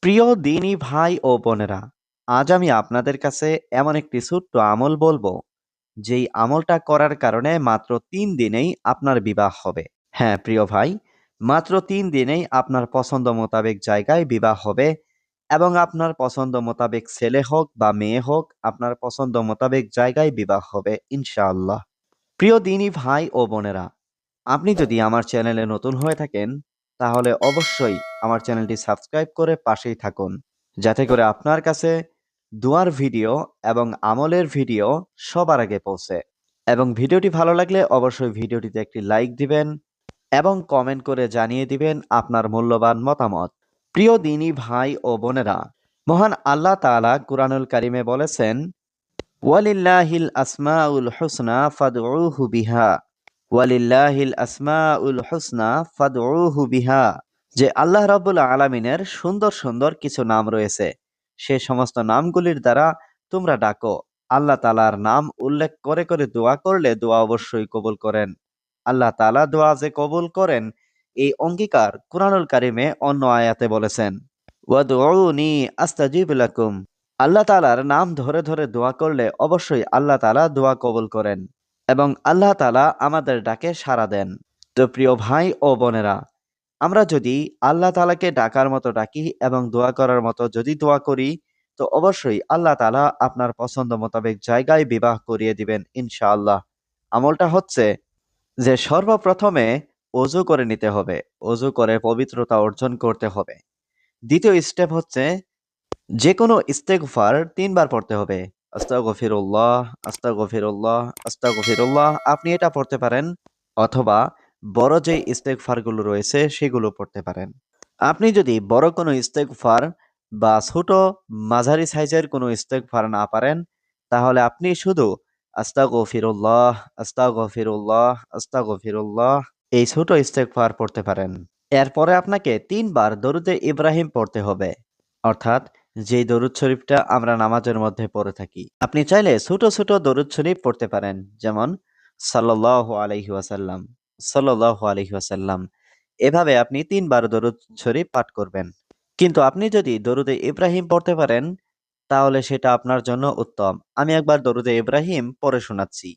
প্রিয় দিনী ভাই ও বোনেরা, আজ আমি আপনাদের কাছে এমন একটি ছোট্ট আমল বলবো, যেই আমলটা করার কারণে মাত্র 3 দিনেই আপনার বিবাহ হবে। হ্যাঁ প্রিয় ভাই, মাত্র 3 দিনেই আপনার পছন্দ মোতাবেক জায়গায় বিবাহ হবে এবং আপনার পছন্দ মোতাবেক ছেলে হোক বা মেয়ে হোক, আপনার পছন্দ মোতাবেক জায়গায় বিবাহ হবে ইনশাআল্লাহ। প্রিয় দিনী ভাই ও বোনেরা, আপনি যদি আমার চ্যানেলে নতুন হয়ে থাকেন, তাহলে অবশ্যই আমার চ্যানেলটি সাবস্ক্রাইব করে পাশেই থাকুন, যাতে করে আপনার কাছে দোয়ার ভিডিও এবং আমলের ভিডিও সবার আগে পৌঁছে। এবং ভিডিওটি ভালো লাগলে অবশ্যই ভিডিওটিতে একটি লাইক দিবেন এবং কমেন্ট করে জানিয়ে দিবেন আপনার মূল্যবান মতামত। প্রিয় দিনী ভাই ও বোনেরা, মহান আল্লাহ তাআলা কুরআনুল কারিমে বলেছেন, ওয়ালিল্লাহিল আসমাউল হুসনা ফাদউহু বিহা ওয়ালিল্লাহিল আসমাউল হুসনা ফাদউহু বিহা, যে আল্লাহ রাব্বুল আলামিনের সুন্দর সুন্দর কিছু নাম রয়েছে, সে সমস্ত নামগুলির দ্বারা তোমরা ডাকো। আল্লাহ তাআলার নাম উল্লেখ করে করে দোয়া করলে দোয়া অবশ্যই কবুল করেন। আল্লাহ তাআলা দোয়া যে কবুল করেন, এই অঙ্গীকার কুরআনুল কারিমে অন্য আয়াতে বলেছেন, ওয়াদউনি আস্তাজিব লাকুম। আল্লাহ তাআলার নাম ধরে ধরে দোয়া করলে অবশ্যই আল্লাহ তাআলা দোয়া কবুল করেন এবং আল্লাহ তাআলা আমাদের ডাকে সাড়া দেন। তো প্রিয় ভাই ও বোনেরা, আমরা যদি আল্লাহ তাআলাকে ডাকার মতো ডাকি এবং দোয়া করার মতো যদি দোয়া করি, তো অবশ্যই আল্লাহ তাআলা আপনার পছন্দ মোতাবেক জায়গায় বিবাহ করিয়ে দিবেন ইনশাআল্লাহ। আমলটা হচ্ছে যে সর্বপ্রথমে অজু করে নিতে হবে, অজু করে পবিত্রতা অর্জন করতে হবে। দ্বিতীয় স্টেপ হচ্ছে যে কোনো ইস্তেগফার 3 বার পড়তে হবে। আস্তাগফিরুল্লাহ, আস্তাগফিরুল্লাহ, আস্তাগফিরুল্লাহ। আপনি এটা পড়তে পারেন, অথবা বড় যে ইস্তেগফারগুলো রয়েছে সেগুলো পড়তে পারেন। আপনি যদি বড় কোনো ইস্তেগফার বা ছোট মাঝারি সাইজের কোনো ইস্তেগফার না পারেন, তাহলে আপনি শুধু আস্তাগফিরুল্লাহ, আস্তাগফিরুল্লাহ, আস্তাগফিরুল্লাহ এই ছোট ইস্তেগফার পড়তে পারেন। এরপরে আপনাকে 3 বার দরুদে ইব্রাহিম পড়তে হবে, অর্থাৎ যেই দরুদ শরীফটা আমরা নামাজের মধ্যে পড়ে থাকি। আপনি চাইলে ছোট ছোট দরুদ শরীফ পড়তে পারেন, যেমন সাল্লাল্লাহু আলাইহি ওয়াসাল্লাম, সাল্লাল্লাহু আলাইহি ওয়াসাল্লাম। এভাবে আপনি 3 বার দরুদ শরীফ পাঠ করবেন। কিন্তু আপনি যদি দরুদে ইব্রাহিম পড়তে পারেন, তাহলে সেটা আপনার জন্য উত্তম। আমি একবার দরুদে ইব্রাহিম পড়ে শোনাচ্ছি।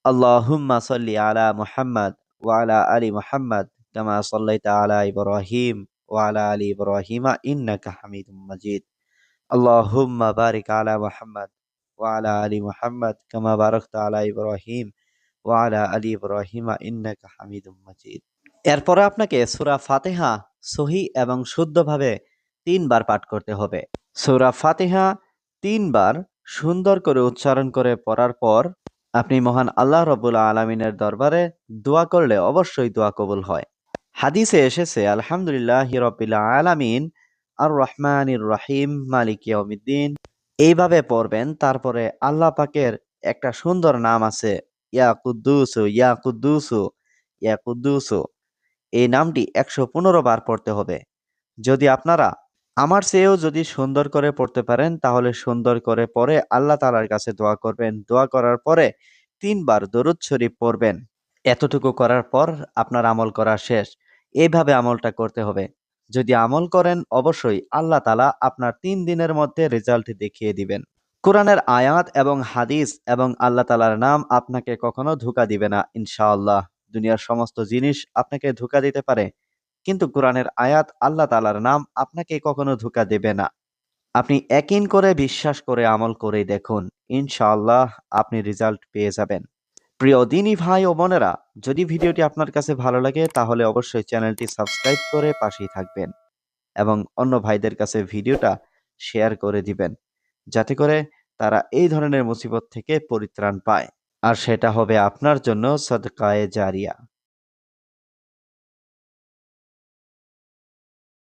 আল্লাহুম্মা সাল্লি আলা মুহাম্মাদ ওয়া আলা আলি মুহাম্মাদ কামা সাল্লাইতা আলা ইব্রাহিম ওয়া আলা আলি ইব্রাহিমা ইন্নাকা হামিদুম মাজিদ। আল্লাহুম্মা বারিক আলা মুহাম্মাদ ওয়া আলা আলি মুহাম্মাদ কামা বারাকতা আলা ইব্রাহিম ওয়া আলা আলি ইব্রাহিমা ইন্নাকা হামিদুম মাজিদ। এরপরে আপনাকে সূরা ফাতিহা সহিহ এবং শুদ্ধভাবে 3 বার পাঠ করতে হবে। সূরা ফাতিহা 3 বার সুন্দর করে উচ্চারণ করে পড়ার পর আপনি মহান আল্লাহ রাব্বুল আলামিনের দরবারে দোয়া করলে অবশ্যই দোয়া কবুল হয়। হাদিসে এসেছে, আলহামদুলিল্লাহি রাব্বিল আলামিন আর রহমানির রহিম মালিক ইয়াউমিদ্দিন। এইভাবে পড়বেন। তারপরে আল্লাহ পাকের একটা সুন্দর নাম আছে, ইয়া কুদ্দুসু, ইয়া কুদ্দুসু, ইয়া কুদ্দুসু। এই নামটি 115 বার পড়তে হবে। যদি আপনারা আমার চেয়েও যদি সুন্দর করে পড়তে পারেন, তাহলে সুন্দর করে পড়ে আল্লাহ তাআলার কাছে দোয়া করবেন। দোয়া করার পরে 3 বার দরুদ শরীফ পড়বেন। এতটুকু করার পর আপনার আমল করা শেষ। এইভাবে আমলটা করতে হবে। যদি আমল করেন, অবশ্যই আল্লাহ তাআলা আপনার 3 দিনের মধ্যে রেজাল্ট দেখিয়ে দিবেন। কোরআনের আয়াত এবং হাদিস এবং আল্লাহ তাআলার নাম আপনাকে কখনো ধোঁকা দিবে না ইনশাআল্লাহ। দুনিয়ার সমস্ত জিনিস আপনাকে ধোঁকা দিতে পারে, কিন্তু কোরআনের আয়াত, আল্লাহ তাআলার নাম আপনাকে কখনো ধোঁকা দেবে না। আপনি ইয়াকিন করে বিশ্বাস করে আমল করে দেখুন, ইনশাআল্লাহ আপনি রেজাল্ট পেয়ে যাবেন। প্রিয় দিনী ভাই ও বোনেরা, যদি ভিডিওটি আপনার কাছে ভালো লাগে, তাহলে অবশ্যই চ্যানেলটি সাবস্ক্রাইব করে পাশেই থাকবেন এবং অন্য ভাইদের কাছে ভিডিওটা শেয়ার করে দিবেন, যাতে করে তারা এই ধরনের মুসিবত থেকে পরিত্রাণ পায়। আর সেটা হবে আপনার জন্য সদকায়ে জারিয়া।